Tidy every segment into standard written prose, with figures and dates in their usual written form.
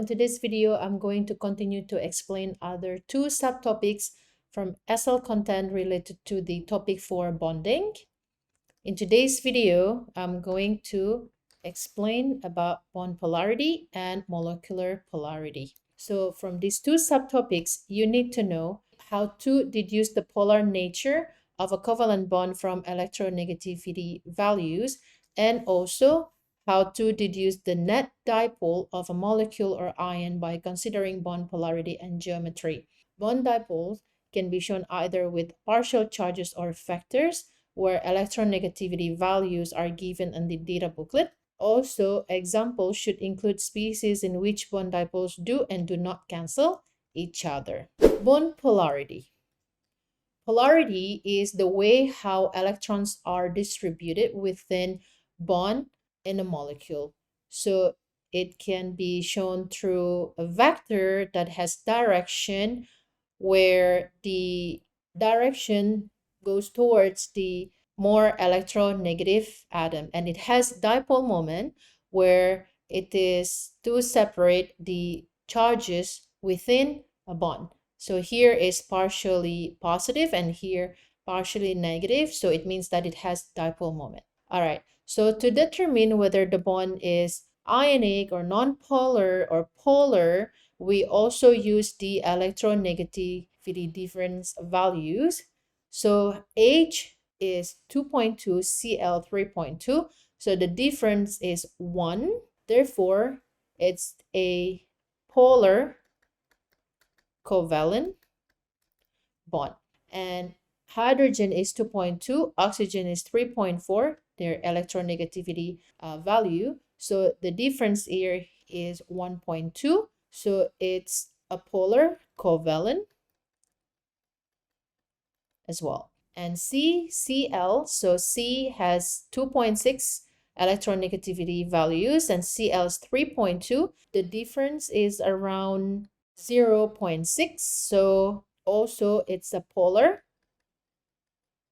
today's video, I'm going to continue to explain other two subtopics from SL content related to the topic for bonding. In today's video, I'm going to explain about bond polarity and molecular polarity. So from these two subtopics, you need to know how to deduce the polar nature of a covalent bond from electronegativity values, and also how to deduce the net dipole of a molecule or ion by considering bond polarity and geometry. Bond dipoles can be shown either with partial charges or vectors, where electronegativity values are given in the data booklet. Also, examples should include species in which bond dipoles do and do not cancel each other. Bond polarity. Polarity is the way how electrons are distributed within bond in a molecule. So it can be shown through a vector that has direction, where the direction goes towards the more electronegative atom, and it has dipole moment, where it is to separate the charges within a bond. So here is partially positive and here partially negative, so it means that it has dipole moment. All right, so to determine whether the bond is ionic or non-polar or polar, we also use the electronegativity difference values. So H is 2.2, Cl 3.2. So the difference is 1. Therefore, it's a polar covalent bond. And hydrogen is 2.2, oxygen is 3.4, their electronegativity value. So the difference here is 1.2. So it's a polar covalent as well. And Cl, so C has 2.6 electronegativity values and Cl is 3.2. The difference is around 0.6. So also it's a polar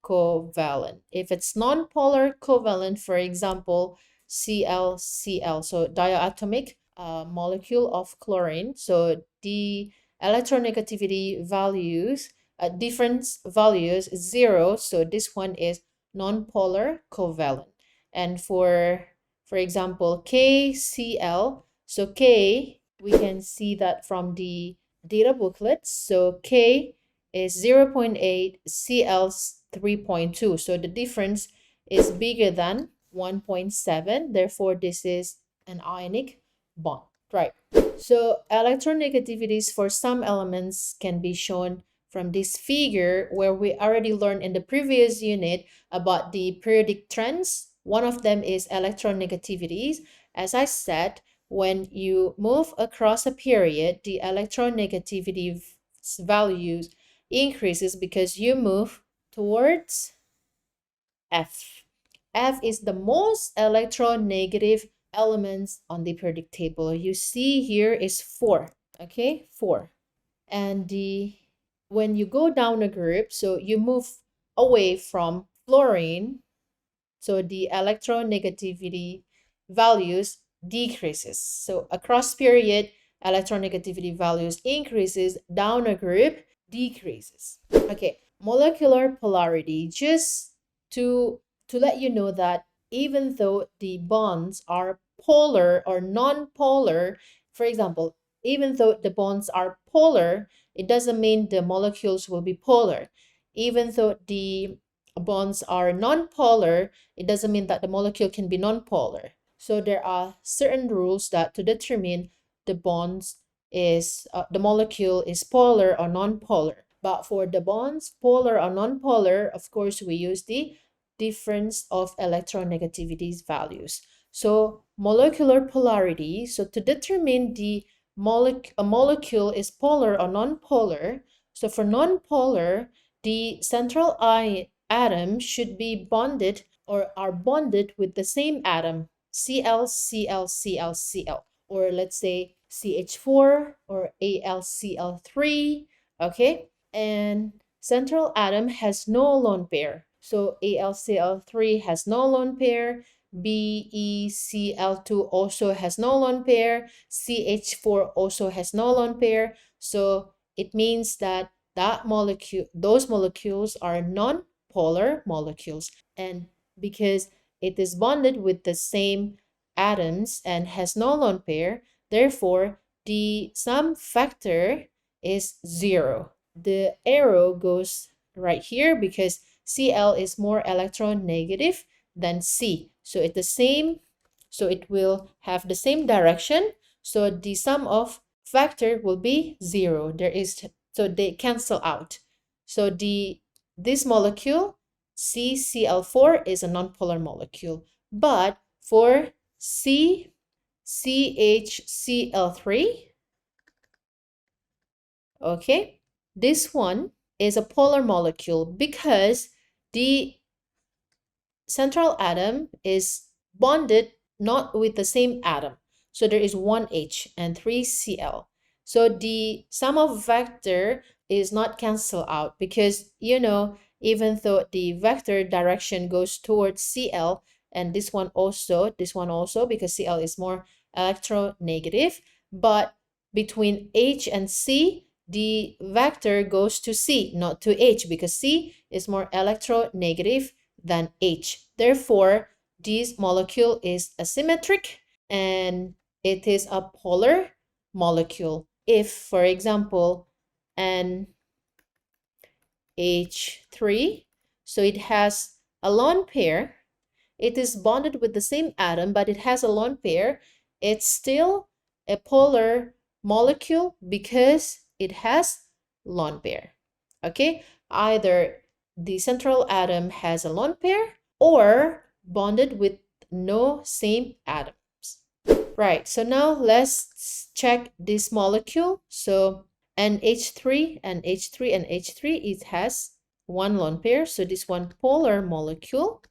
covalent. If it's non-polar covalent, for example, Cl, so diatomic molecule of chlorine. So the electronegativity values, difference values is 0. So this one is non-polar covalent. And for example, KCl, so K, we can see that from the data booklet. So K is 0.8, Cl 3.2. So the difference is bigger than 1.7. Therefore, this is an ionic bond, right? So electronegativities for some elements can be shown from this figure, where we already learned in the previous unit about the periodic trends. One of them is electronegativities. As I said, when you move across a period, the electronegativity values increases because you move towards F. F is the most electronegative elements on the periodic table. You see here is 4, okay, 4. And when you go down a group, so you move away from fluorine, so the electronegativity values decreases. So across period, electronegativity values increases, down a group decreases. Okay, molecular polarity, just to let you know that even though the bonds are polar or non-polar, for example, even though the bonds are polar, it doesn't mean the molecules will be polar. Even though the bonds are non-polar, it doesn't mean that the molecule can be non-polar. So there are certain rules that to determine the bonds is the molecule is polar or non-polar. But for the bonds, polar or non-polar, of course, we use the difference of electronegativity values. So molecular polarity, so to determine a molecule is polar or non-polar, so for non-polar, the central atom should be bonded or are bonded with the same atom, Cl, Cl, Cl, Cl, or let's say CH4 or AlCl3, okay? And central atom has no lone pair. So AlCl3 has no lone pair, BeCl2 also has no lone pair, CH4 also has no lone pair. So it means that those molecules are non-polar molecules. And because it is bonded with the same atoms and has no lone pair, therefore the sum factor is 0. The arrow goes right here because Cl is more electronegative than C. So it will have the same direction. So the sum of factor will be 0. So they cancel out. So this molecule CCl4 is a nonpolar molecule. But for CHCl3, okay, this one is a polar molecule because the central atom is bonded not with the same atom. So there is one H and 3 Cl. So the sum of vector is not cancel out because, even though the vector direction goes towards Cl, and this one also, because Cl is more electronegative, but between H and C, the vector goes to C, not to H, because C is more electronegative than H. Therefore, this molecule is asymmetric and it is a polar molecule. If, for example, NH3, so it has a lone pair, it is bonded with the same atom, but it has a lone pair, it's still a polar molecule because it has lone pair. Okay, either the central atom has a lone pair or bonded with no same atoms. Right, so now let's check this molecule. So NH3 and H3 and H3, it has one lone pair. So this one polar molecule.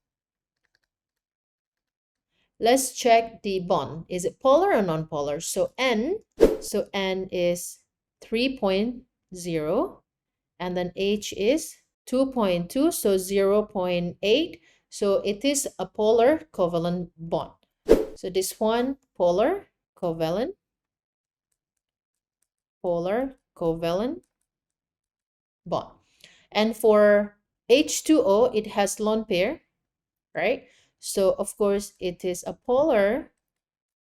Let's check the bond. Is it polar or non-polar? So N is 3.0 and then H is 2.2, so 0.8. So it is a polar covalent bond. So this one, polar covalent bond. And for H2O, it has lone pair, right? So of course, it is a polar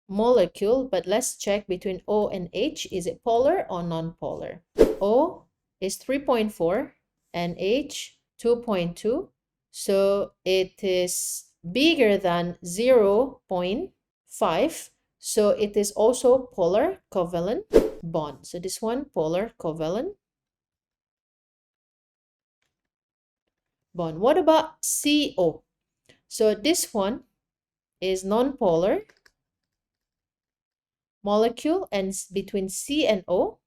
molecule, but let's check between O and H. Is it polar or non-polar? O is 3.4 and H 2.2. So it is bigger than 0.5. So it is also polar covalent bond. So this one, polar covalent bond. What about CO? So this one is non-polar molecule, and between C and O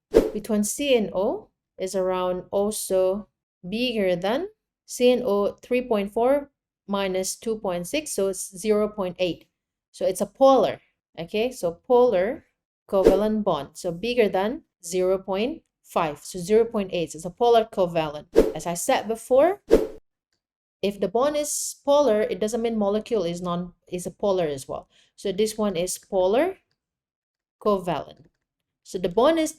is around also bigger than C and O 3.4 minus 2.6, so it's 0.8. So it's a polar, okay? So polar covalent bond, so bigger than 0.5, so 0.8. So it's a polar covalent. As I said before, if the bond is polar, it doesn't mean molecule is a polar as well. So this one is polar covalent. So the bond is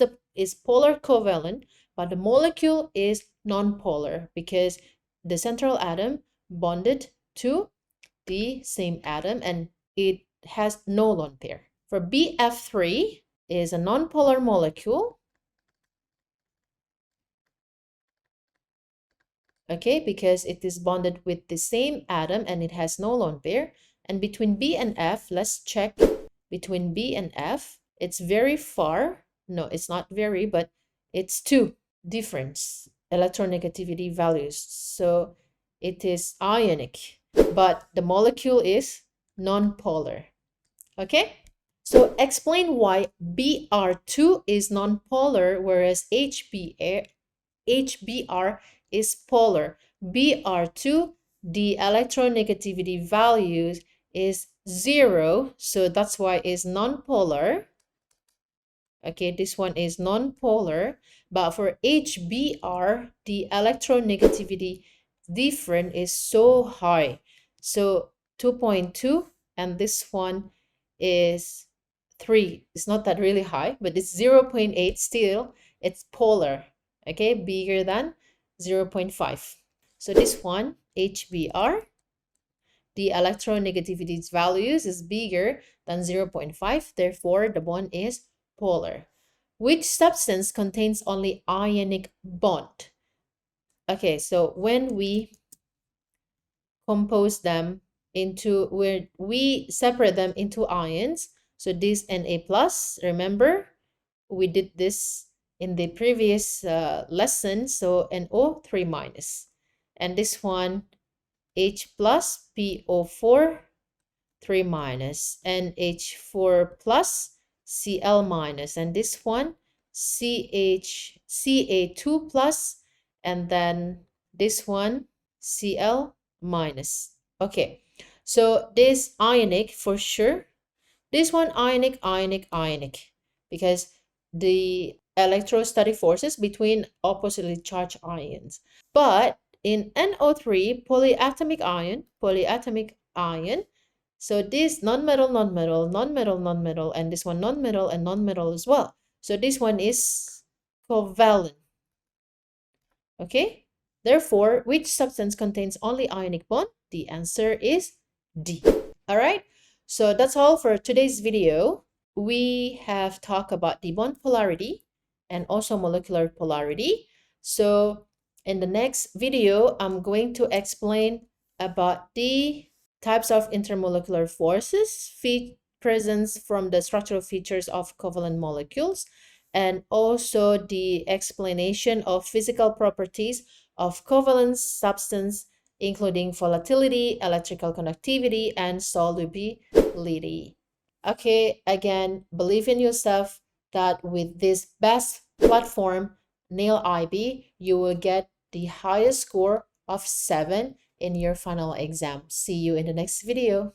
polar covalent, but the molecule is non-polar because the central atom bonded to the same atom and it has no lone pair. For BF3 is a non-polar molecule, okay, because it is bonded with the same atom and it has no lone pair. And between B and F, let's check between B and F. It's very far. No, it's not very, but it's 2 different electronegativity values. So it is ionic, but the molecule is non-polar. Okay? So explain why Br2 is non-polar, whereas HBr is polar. Br2, the electronegativity values is 0, so that's why it's non-polar. Okay, this one is non-polar, but for HBr, the electronegativity difference is so high. So 2.2 and this one is 3. It's not that really high, but it's 0.8 still. It's polar, okay, bigger than 0.5. So this one, HBr, the electronegativity values is bigger than 0.5, therefore the bond is polar. Which substance contains only ionic bond? Okay, so when we compose them into, where we separate them into ions, so this Na plus, remember we did this in the previous lesson, so NO3 minus, and this one H plus PO4 3 minus, and H4 plus Cl minus, and this one Ca2 plus, and then this one Cl minus. Okay, so this ionic for sure. This one ionic, ionic, ionic, because the electrostatic forces between oppositely charged ions. But in NO3, polyatomic ion, so this non-metal, non-metal, non-metal, non-metal, and this one non-metal and non-metal as well. So this one is covalent. Okay? Therefore, which substance contains only ionic bond? The answer is D. All right? So that's all for today's video. We have talked about the bond polarity and also molecular polarity. So in the next video, I'm going to explain about the types of intermolecular forces, presence from the structural features of covalent molecules, and also the explanation of physical properties of covalent substance, including volatility, electrical conductivity, and solubility. Okay, again, believe in yourself that with this best platform, NAIL IB, you will get the highest score of 7 in your final exam. See you in the next video.